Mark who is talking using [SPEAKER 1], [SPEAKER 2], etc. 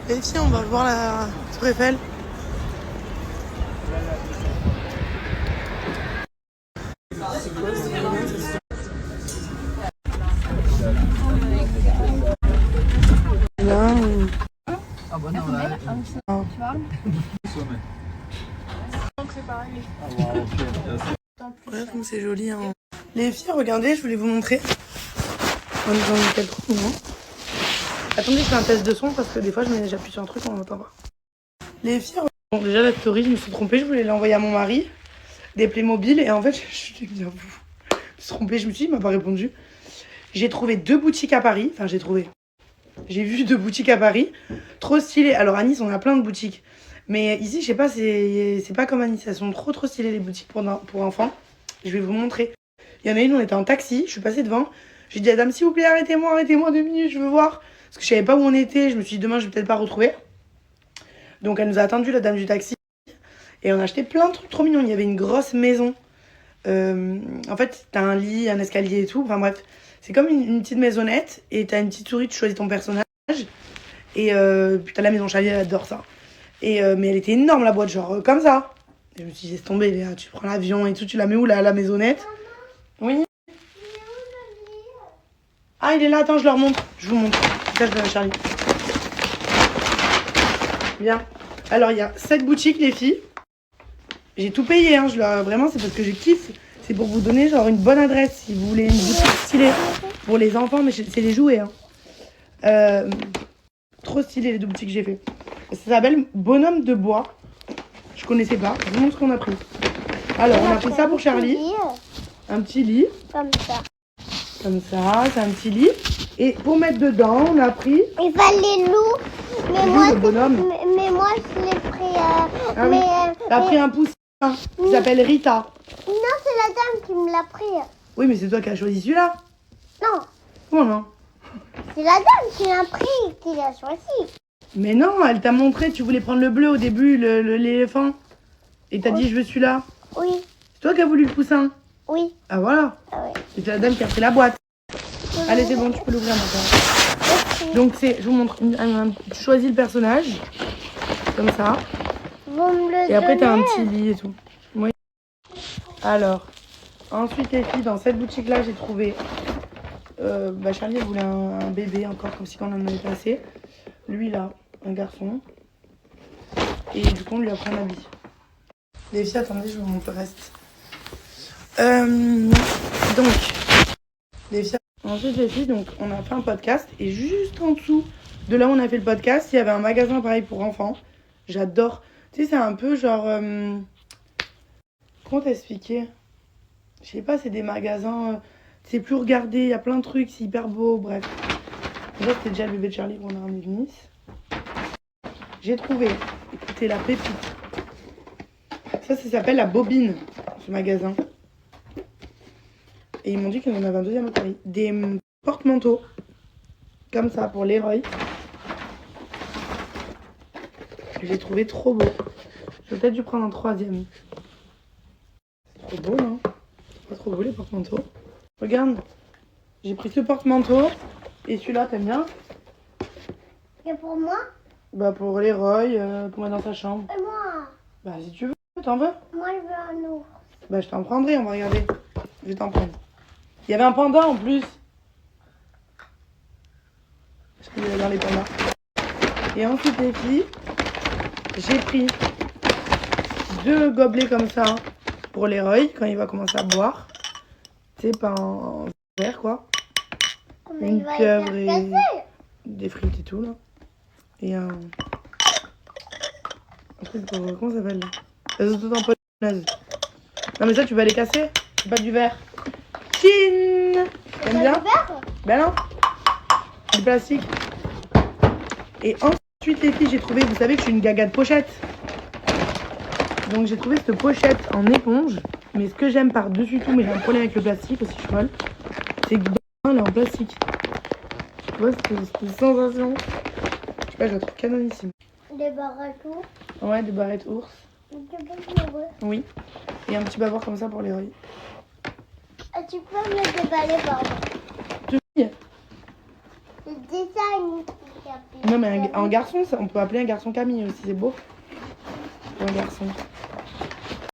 [SPEAKER 1] Les filles, on va voir la Tour Eiffel.
[SPEAKER 2] Ah bah non, là.
[SPEAKER 3] Tu vois? Donc c'est pareil.
[SPEAKER 1] Regarde comme c'est joli. Hein. Les filles, regardez, je voulais vous montrer. On est dans quel trou, non? Attendez, je fais un test de son parce que des fois, j'appuie sur un truc, on n'entend pas. Les filles, bon, déjà la story, je me suis trompée, je voulais l'envoyer à mon mari. Des Playmobil, et en fait, je me suis trompée, je me suis dit, il m'a pas répondu. J'ai trouvé 2 boutiques à Paris. Enfin, j'ai vu 2 boutiques à Paris. Trop stylées. Alors, à Nice, on a plein de boutiques. Mais ici, je sais pas, c'est pas comme à Nice. Elles sont trop stylées, les boutiques pour enfants. Je vais vous montrer. Il y en a une, on était en taxi. Je suis passée devant. J'ai dit à la dame, s'il vous plaît, arrêtez-moi 2 minutes, je veux voir. Parce que je savais pas où on était. Je me suis dit, demain, je vais peut-être pas retrouver. Donc, elle nous a attendu, la dame du taxi. Et on a acheté plein de trucs trop mignons. Il y avait une grosse maison. En fait, t'as un lit, un escalier et tout. Enfin, bref. C'est comme une petite maisonnette. Et t'as une petite souris, tu choisis ton personnage. Et puis t'as la maison Charlie, elle adore ça. Et mais elle était énorme la boîte, genre comme ça. Et je me suis dit, laisse tomber, Léa, tu prends l'avion et tout, tu la mets où là, la maisonnette? Oui. Ah, il est là, attends, je leur montre. Je vous montre. Ça, je donne à Charlie. Bien. Alors, il y a 7 boutiques, les filles. J'ai tout payé, hein. Vraiment, c'est parce que je kiffe. C'est pour vous donner genre une bonne adresse si vous voulez une boutique stylée pour les enfants, mais c'est les jouets. Hein. Trop stylé les 2 boutiques que j'ai fait. Ça s'appelle Bonhomme de bois. Je connaissais pas. Je vous montre ce qu'on a pris. Alors, on a pris ça pour Charlie. Un petit lit.
[SPEAKER 3] Comme ça.
[SPEAKER 1] Comme ça, c'est un petit lit. Et pour mettre dedans, on a pris...
[SPEAKER 3] Il fallait loup. Mais
[SPEAKER 1] Lou,
[SPEAKER 3] moi,
[SPEAKER 1] le bonhomme.
[SPEAKER 3] mais moi, je l'ai pris.
[SPEAKER 1] Ah oui. T'as pris un poussin qui s'appelle Rita.
[SPEAKER 3] Non, c'est la dame qui me l'a pris.
[SPEAKER 1] Oui, mais c'est toi qui as choisi celui-là.
[SPEAKER 3] Non,
[SPEAKER 1] Comment non?
[SPEAKER 3] c'est la dame qui l'a pris, qui l'a choisi.
[SPEAKER 1] Mais non, elle t'a montré, tu voulais prendre le bleu au début, l'éléphant. Et t'as dit, je veux celui-là.
[SPEAKER 3] Oui,
[SPEAKER 1] C'est toi qui as voulu le poussin.
[SPEAKER 3] oui.
[SPEAKER 1] Ah voilà.
[SPEAKER 3] Ah oui.
[SPEAKER 1] C'est la dame qui a pris la boîte. Allez, c'est bon, tu peux l'ouvrir maintenant. Donc, je vous montre. Tu choisis le personnage. Comme ça.
[SPEAKER 3] Vous me le
[SPEAKER 1] Et après, t'as un
[SPEAKER 3] donnez?
[SPEAKER 1] petit lit et tout. Oui. Alors, ensuite, les filles, dans cette boutique-là, j'ai trouvé... Charlie voulait un bébé encore, comme si on en avait passé. Lui, là, un garçon. Et du coup, on lui a pris un habit. Les filles, attendez, je vous montre le reste. Donc, les filles... Ensuite, les filles, donc, on a fait un podcast. Et juste en dessous de là où on a fait le podcast, il y avait un magasin pareil pour enfants. J'adore. Tu sais, c'est un peu genre... Comment t'expliquer? Je sais pas, c'est des magasins... c'est plus regardé, il y a plein de trucs, c'est hyper beau, bref. Déjà, c'était déjà le bébé de Charlie qu'on a ramené de Nice. J'ai trouvé, écoutez, la pépite. Ça s'appelle la Bobine, ce magasin. Et ils m'ont dit qu'il y en avait un deuxième à Paris. Des porte-manteaux, comme ça, pour Leroy. J'ai trouvé trop beau. J'aurais peut-être dû prendre un 3e. C'est trop beau, non? C'est pas trop beau, les porte-manteaux. Regarde, j'ai pris ce porte-manteau. Et celui-là, t'aimes bien?
[SPEAKER 3] Et pour moi?
[SPEAKER 1] Bah pour Leroy, pour mettre dans sa chambre.
[SPEAKER 3] Et moi?
[SPEAKER 1] Bah si tu veux, t'en veux?
[SPEAKER 3] Moi, je veux un ours.
[SPEAKER 1] Bah je t'en prendrai, on va regarder. Je vais t'en prendre. Il y avait un panda en plus. Parce qu'il y avait dans les pandas. Et ensuite les filles, j'ai pris 2 gobelets comme ça pour Leroy quand il va commencer à boire. C'est pas en verre quoi.
[SPEAKER 3] Mais
[SPEAKER 1] Une
[SPEAKER 3] il va
[SPEAKER 1] pieuvre
[SPEAKER 3] les
[SPEAKER 1] et
[SPEAKER 3] faire casser.
[SPEAKER 1] des frites et tout là. Et un truc pour... Comment ça s'appelle là? Les autres en naze. Non mais ça tu vas les casser. C'est pas du verre. Chine. T'aimes bien?
[SPEAKER 3] Du verre?
[SPEAKER 1] Ben non. Du plastique. Et ensuite les filles j'ai trouvé, vous savez que je suis une gaga de pochette. Donc j'ai trouvé cette pochette en éponge. Mais ce que j'aime par-dessus tout, mais j'ai un problème avec le plastique aussi, je suis folle, c'est que dedans elle est en plastique. Tu vois cette sensation? Je sais pas, je la trouve canonissime.
[SPEAKER 3] Des barrettes ours.
[SPEAKER 1] Ouais, des barrettes ours.
[SPEAKER 3] Tu peux me le...
[SPEAKER 1] Oui. Et un petit bavard comme ça pour les Leroy.
[SPEAKER 3] Tu peux me le déballer, pardon.
[SPEAKER 1] Tu
[SPEAKER 3] Le design.
[SPEAKER 1] Non, mais un garçon, on peut appeler un garçon Camille aussi, c'est beau. Ou un garçon.